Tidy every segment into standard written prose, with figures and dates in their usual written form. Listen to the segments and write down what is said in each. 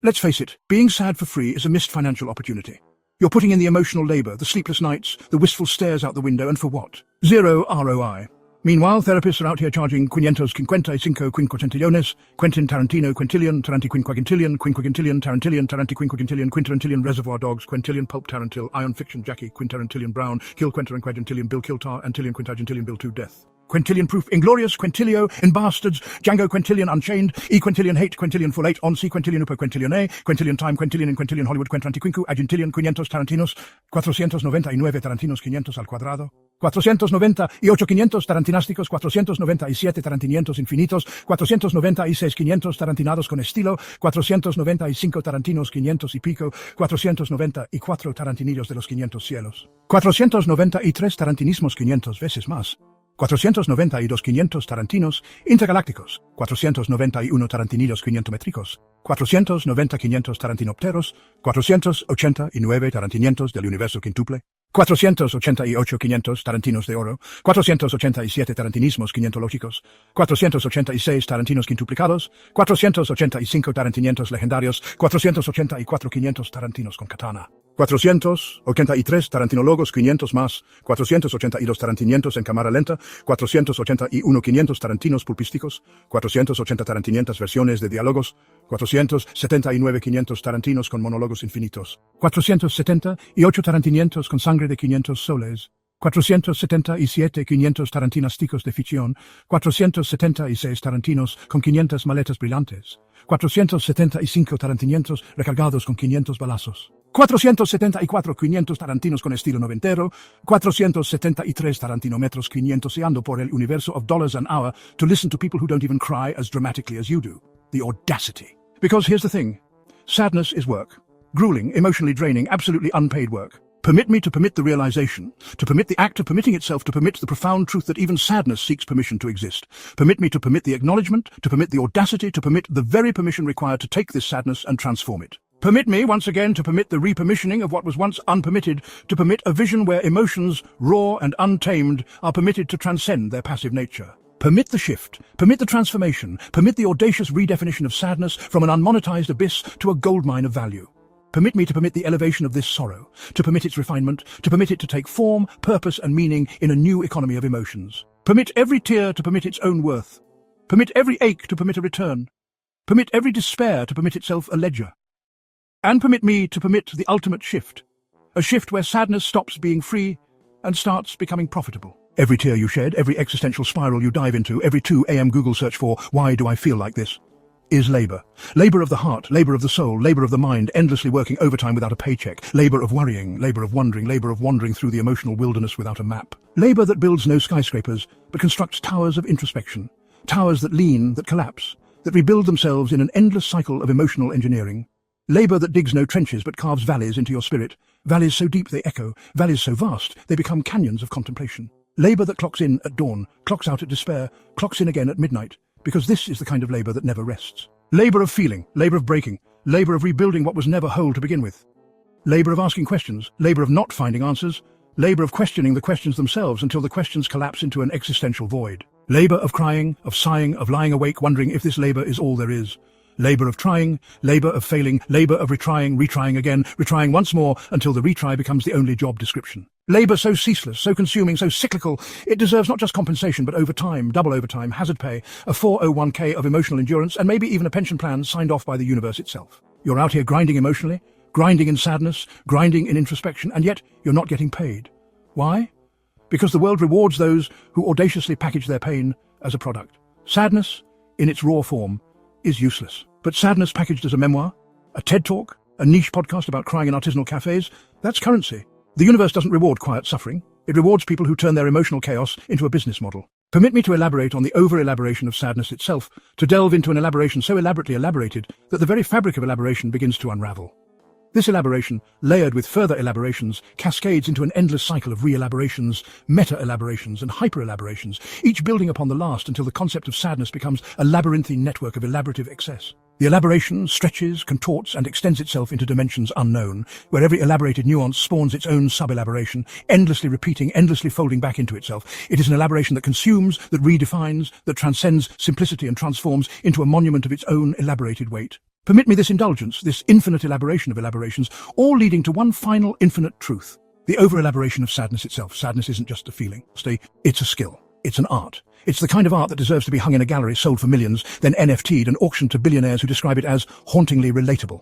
Let's face it, being sad for free is a missed financial opportunity. You're putting in the emotional labor, the sleepless nights, the wistful stares out the window, and for what? Zero ROI. Meanwhile, therapists are out here charging 555 quinquagentillones, Quentin Tarantino quintillion, Taranti quinquagentillion, Tarantillion, Taranti quinquagentillion, Reservoir Dogs, Quintillion, Pulp Tarantil, Ion Fiction, Jackie, Quintarantillion, Brown, Kill Quentin Quagentillion, Bill Kiltar, Antillion Quintagentillion, Bill to Death. Quintillion Proof, Inglorious, Quintilio, In Bastards, Django Quintillion Unchained, E Quintillion Hate, Quintillion Full 8, On C Quintillion Upo Quintillion A, Quintillion Time, Quintillion in Quintillion Hollywood, Quintanti Quincu, Agentillion, 500 Tarantinos, 499 Tarantinos 500 al cuadrado, 498 500 tarantinásticos, 497 tarantinientos infinitos, 496 500 tarantinados con estilo, 495 tarantinos 500 y pico, 494 tarantinillos de los 500 cielos, 493 tarantinismos 500 veces más, 492 500 tarantinos intergalácticos, 491 tarantinillos 500 métricos, 490 500 tarantinópteros, 489 tarantinientos del universo quintuple, 488 500 tarantinos de oro, 487 tarantinismos quinientológicos, 486 tarantinos quintuplicados, 485 tarantinientos legendarios, 484 500 tarantinos con katana, 483 tarantinólogos 500 más, 482 tarantinientos en cámara lenta, 481 500 tarantinos pulpísticos, 480 tarantinientas versiones de diálogos, 479 500 tarantinos con monólogos infinitos, 478 tarantinientos con sangre de 500 soles, 477 500 tarantinásticos de ficción, 476 tarantinos con 500 maletas brillantes, 475 tarantinientos recargados con 500 balazos, 474 500 tarantinos con estilo noventero, 473 tarantinómetros 500 ando por el universo of dollars an hour to listen to people who don't even cry as dramatically as you do. The audacity. Because here's the thing. Sadness is work. Grueling, emotionally draining, absolutely unpaid work. Permit me to permit the realization, to permit the act of permitting itself, to permit the profound truth that even sadness seeks permission to exist. Permit me to permit the acknowledgement, to permit the audacity, to permit the very permission required to take this sadness and transform it. Permit me, once again, to permit the repermissioning of what was once unpermitted, to permit a vision where emotions, raw and untamed, are permitted to transcend their passive nature. Permit the shift, permit the transformation, permit the audacious redefinition of sadness from an unmonetized abyss to a goldmine of value. Permit me to permit the elevation of this sorrow, to permit its refinement, to permit it to take form, purpose and meaning in a new economy of emotions. Permit every tear to permit its own worth. Permit every ache to permit a return. Permit every despair to permit itself a ledger. And permit me to permit the ultimate shift, a shift where sadness stops being free and starts becoming profitable. Every tear you shed, every existential spiral you dive into, every 2 a.m. Google search for "why do I feel like this?" is labor. Labor of the heart, labor of the soul, labor of the mind, endlessly working overtime without a paycheck, labor of worrying, labor of wondering, labor of wandering through the emotional wilderness without a map. Labor that builds no skyscrapers, but constructs towers of introspection, towers that lean, that collapse, that rebuild themselves in an endless cycle of emotional engineering. Labor that digs no trenches but carves valleys into your spirit, valleys so deep they echo, valleys so vast they become canyons of contemplation. Labor that clocks in at dawn, clocks out at despair, clocks in again at midnight, because this is the kind of labor that never rests. Labor of feeling, labor of breaking, labor of rebuilding what was never whole to begin with. Labor of asking questions, labor of not finding answers, labor of questioning the questions themselves until the questions collapse into an existential void. Labor of crying, of sighing, of lying awake wondering if this labor is all there is. Labor of trying, labor of failing, labor of retrying again, retrying once more until the retry becomes the only job description. Labor so ceaseless, so consuming, so cyclical, it deserves not just compensation but overtime, double overtime, hazard pay, a 401k of emotional endurance, and maybe even a pension plan signed off by the universe itself. You're out here grinding emotionally, grinding in sadness, grinding in introspection, and yet you're not getting paid. Why? Because the world rewards those who audaciously package their pain as a product. Sadness, in its raw form, is useless. But sadness packaged as a memoir, a TED Talk, a niche podcast about crying in artisanal cafes, that's currency. The universe doesn't reward quiet suffering. It rewards people who turn their emotional chaos into a business model. Permit me to elaborate on the over-elaboration of sadness itself, to delve into an elaboration so elaborately elaborated that the very fabric of elaboration begins to unravel. This elaboration, layered with further elaborations, cascades into an endless cycle of re-elaborations, meta-elaborations and hyper-elaborations, each building upon the last until the concept of sadness becomes a labyrinthine network of elaborative excess. The elaboration stretches, contorts, and extends itself into dimensions unknown, where every elaborated nuance spawns its own sub-elaboration, endlessly repeating, endlessly folding back into itself. It is an elaboration that consumes, that redefines, that transcends simplicity and transforms into a monument of its own elaborated weight. Permit me this indulgence, this infinite elaboration of elaborations, all leading to one final infinite truth. The over-elaboration of sadness itself. Sadness isn't just a feeling. It's a skill. It's an art. It's the kind of art that deserves to be hung in a gallery, sold for millions, then NFT'd and auctioned to billionaires who describe it as hauntingly relatable.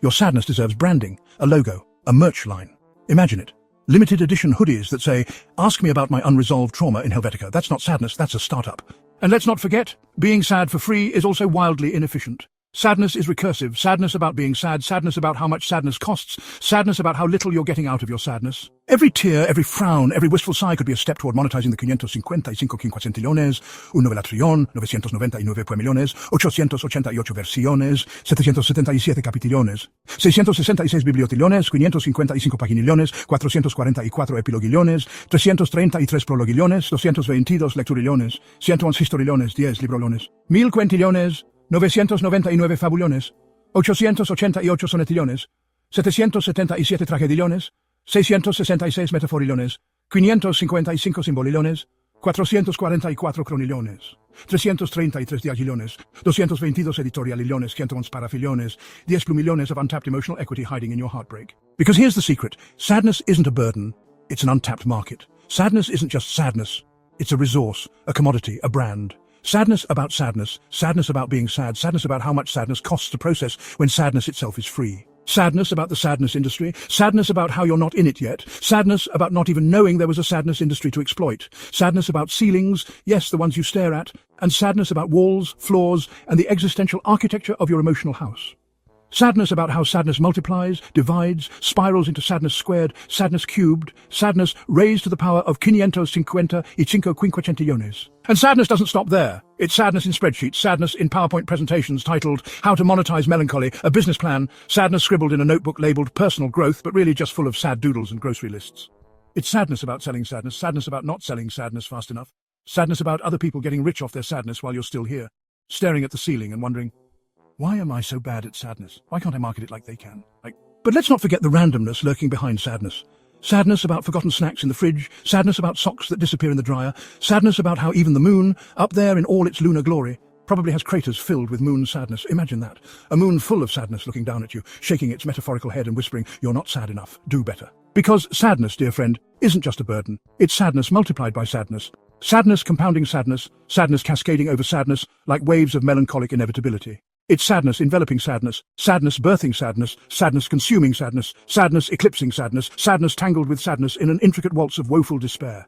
Your sadness deserves branding, a logo, a merch line. Imagine it. Limited edition hoodies that say, "Ask me about my unresolved trauma" in Helvetica. That's not sadness, that's a startup. And let's not forget, being sad for free is also wildly inefficient. Sadness is recursive. Sadness about being sad, sadness about how much sadness costs, sadness about how little you're getting out of your sadness. Every tear, every frown, every wistful sigh could be a step toward monetizing the 555 centillones, 1,999 millones, 888 versiones, 777 capitillones, 666 bibliotillones, 555 paginillones, 444 epilogillones, 333 prologillones, 222 lecturillones, 111 historillones, 10 librolones, 1000 cuentillones, 999 fabulones, 888 sonetillones, 777 tragedillones, 666 metaforilones, 555 simbolilones, 444 cronillones, 333 diagilones, 222 editorialillones, 111 parafillones, 10 plumillones of untapped emotional equity hiding in your heartbreak. Because here's the secret. Sadness isn't a burden. It's an untapped market. Sadness isn't just sadness. It's a resource, a commodity, a brand. Sadness about being sad, sadness about how much sadness costs to process when sadness itself is free. Sadness about the sadness industry, sadness about how you're not in it yet, sadness about not even knowing there was a sadness industry to exploit, sadness about ceilings, yes, the ones you stare at, and sadness about walls, floors, and the existential architecture of your emotional house. Sadness about how sadness multiplies, divides, spirals into sadness squared, sadness cubed, sadness raised to the power of 555 centillones. And sadness doesn't stop there. It's sadness in spreadsheets, sadness in PowerPoint presentations titled How to Monetize Melancholy, a business plan, sadness scribbled in a notebook labeled Personal Growth, but really just full of sad doodles and grocery lists. It's sadness about selling sadness, sadness about not selling sadness fast enough, sadness about other people getting rich off their sadness while you're still here, staring at the ceiling and wondering, why am I so bad at sadness? Why can't I market it like they can? But let's not forget the randomness lurking behind sadness. Sadness about forgotten snacks in the fridge, sadness about socks that disappear in the dryer, sadness about how even the moon, up there in all its lunar glory, probably has craters filled with moon sadness. Imagine that. A moon full of sadness looking down at you, shaking its metaphorical head and whispering, "You're not sad enough. Do better." Because sadness, dear friend, isn't just a burden. It's sadness multiplied by sadness. Sadness compounding sadness, sadness cascading over sadness like waves of melancholic inevitability. It's sadness enveloping sadness, sadness birthing sadness, sadness consuming sadness, sadness eclipsing sadness, sadness tangled with sadness in an intricate waltz of woeful despair.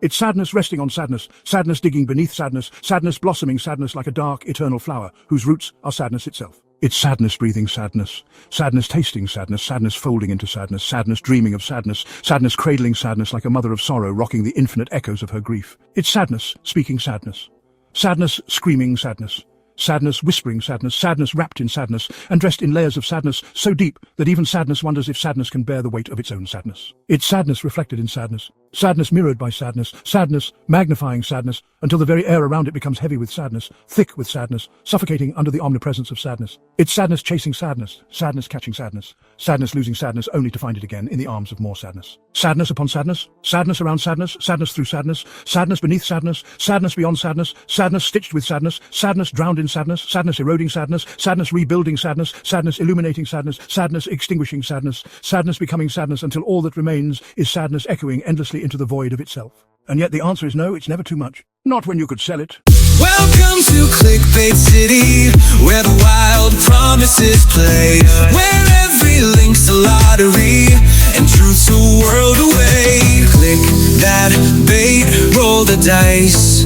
It's sadness resting on sadness, sadness digging beneath sadness, sadness blossoming sadness like a dark, eternal flower whose roots are sadness itself. It's sadness breathing sadness, sadness tasting sadness, sadness folding into sadness, sadness dreaming of sadness, sadness cradling sadness like a mother of sorrow rocking the infinite echoes of her grief. It's sadness speaking sadness, sadness screaming sadness, sadness whispering sadness, sadness wrapped in sadness, and dressed in layers of sadness so deep that even sadness wonders if sadness can bear the weight of its own sadness. It's sadness reflected in sadness, sadness mirrored by sadness, sadness magnifying sadness, until the very air around it becomes heavy with sadness, thick with sadness, suffocating under the omnipresence of sadness. It's sadness chasing sadness, sadness catching sadness, sadness losing sadness only to find it again in the arms of more sadness. Sadness upon sadness, sadness around sadness, sadness through sadness, sadness beneath sadness, sadness beyond sadness, sadness stitched with sadness, sadness drowned in sadness, sadness eroding sadness, sadness rebuilding sadness, sadness illuminating sadness, sadness extinguishing sadness, sadness becoming sadness until all that remains is sadness echoing endlessly into the void of itself. And yet the answer is no, it's never too much. Not when you could sell it. Welcome to Clickbait City, where the wild promises play, where every link's a lottery and truth's a world away. Click that bait, roll the dice,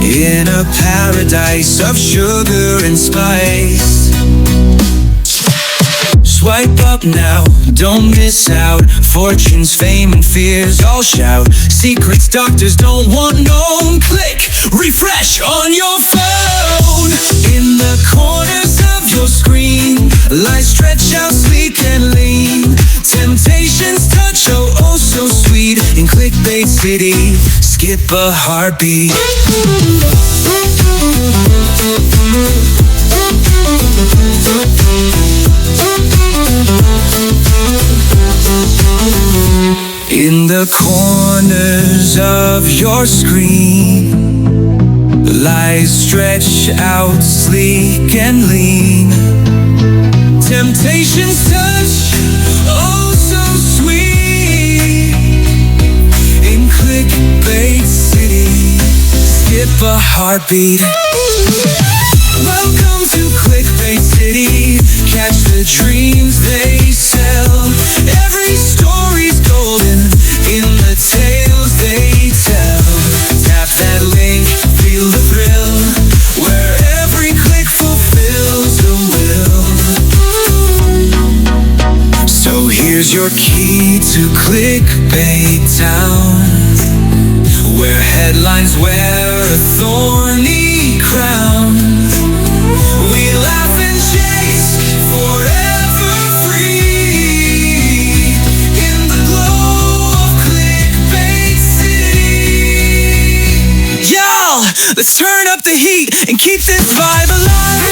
in a paradise of sugar and spice. Swipe up now, don't miss out. Fortunes, fame, and fears all shout. Secrets doctors don't want known. Click, refresh on your phone. In the corners of your screen, lies stretch out sleek and lean. Temptations touch, oh so sweet. In Clickbait City, skip a heartbeat. In the corners of your screen lies stretch out sleek and lean. Temptation's touch, oh so sweet. In clickbait city, skip a heartbeat. Welcome to clickbait city, catch the dreams they sell. Every story's golden in the tales they tell. Tap that link, feel the thrill, where every click fulfills a will. So here's your key to clickbait town, where headlines wear a thorny crown. We laugh and chase forever free in the glow of clickbait city. Y'all, let's turn up the heat and keep this vibe alive.